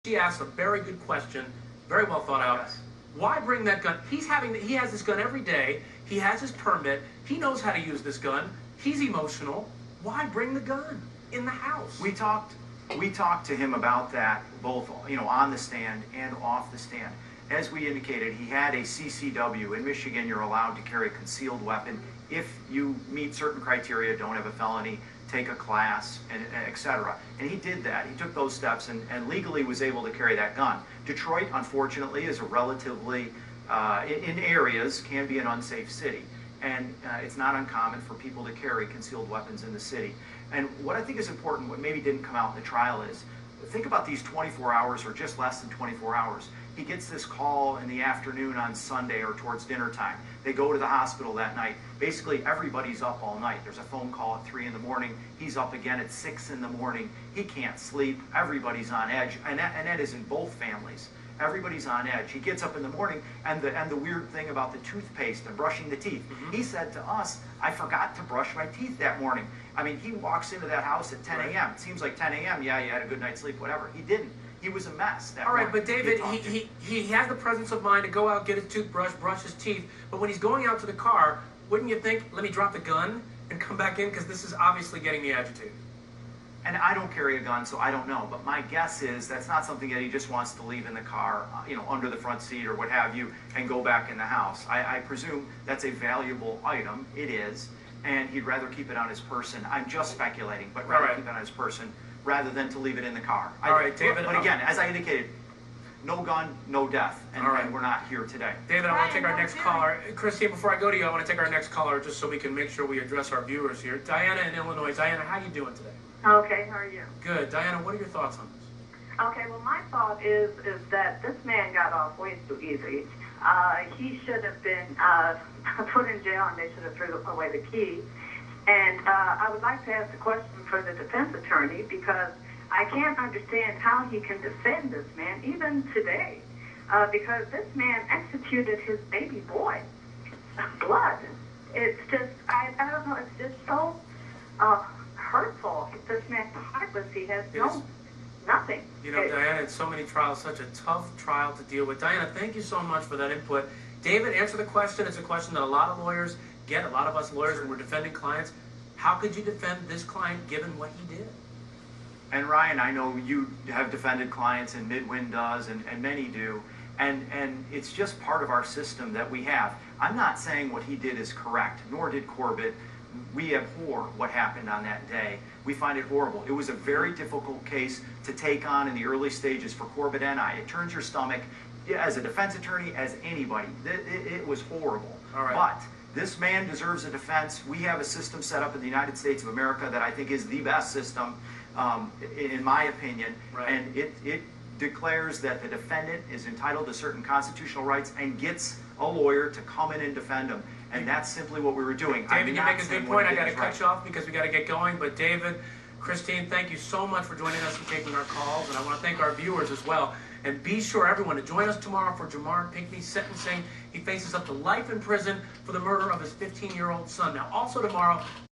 She asked a very good question, very well thought out. Yes. Why bring that gun? He has this gun every day. He has his permit. He knows how to use this gun. He's emotional. Why bring the gun in the house? We talked to him about that both, on the stand and off the stand. As we indicated, he had a CCW. In Michigan, you're allowed to carry a concealed weapon if you meet certain criteria, don't have a felony, take a class, and etc. And he did that. He took those steps and legally was able to carry that gun. Detroit, unfortunately, is a relatively, in areas, can be an unsafe city. And it's not uncommon for people to carry concealed weapons in the city. And what I think is important, what maybe didn't come out in the trial is, think about these 24 hours or just less than 24 hours. He gets this call in the afternoon on Sunday or towards dinner time. They go to the hospital that night. Basically, everybody's up all night. There's a phone call at 3 in the morning. He's up again at 6 in the morning. He can't sleep. Everybody's on edge. And that is in both families. Everybody's on edge. He gets up in the morning, and the weird thing about the toothpaste and brushing the teeth, he said to us, I forgot to brush my teeth that morning. I mean, he walks into that house at 10 a.m. It seems like 10 a.m. Yeah, you had a good night's sleep, whatever. He didn't. He was a mess that morning. All right, but David, he has the presence of mind to go out, get his toothbrush, brush his teeth. But when he's going out to the car, wouldn't you think, let me drop the gun and come back in? Because this is obviously getting me agitated. And I don't carry a gun, so I don't know. But my guess is that's not something that he just wants to leave in the car, under the front seat or what have you, and go back in the house. I presume that's a valuable item. It is. And he'd rather keep it on his person. I'm just speculating, but rather keep it on his person rather than to leave it in the car. All right, David. But again, as I indicated, no gun, no death, and we're not here today. David, I want to take our next caller. Christine, before I go to you, I want to take our next caller just so we can make sure we address our viewers here. Diana in Illinois. Diana, how are you doing today? Okay, how are you? Good. Diana, what are your thoughts on this? Okay, well, my thought is that this man got off way too easy. He should have been put in jail, and they should have threw away the key. And I would like to ask a question for the defense attorney, because I can't understand how he can defend this man, even today, because this man executed his baby boy. Blood. It's just, I don't know, it's just so hurtful. This man's heartless. He has nothing. Diana, in so many trials, such a tough trial to deal with. Diana, thank you so much for that input. David, answer the question. It's a question that a lot of lawyers get, a lot of us lawyers, when we're defending clients. How could you defend this client given what he did? And Ryan, I know you have defended clients, and Midwin does, and many do. And it's just part of our system that we have. I'm not saying what he did is correct, nor did Corbett. We abhor what happened on that day. We find it horrible. It was a very difficult case to take on in the early stages for Corbett and I. It turns your stomach, as a defense attorney, as anybody. It was horrible. All right. But this man deserves a defense. We have a system set up in the United States of America that I think is the best system, in my opinion. Right. And it declares that the defendant is entitled to certain constitutional rights and gets a lawyer to come in and defend him. And that's simply what we were doing. David, you make a good point. I got to cut you off because we got to get going. But David, Christine, thank you so much for joining us and taking our calls. And I want to thank our viewers as well. And be sure, everyone, to join us tomorrow for Jamar Pinckney's sentencing. He faces up to life in prison for the murder of his 15-year-old son. Now, also tomorrow,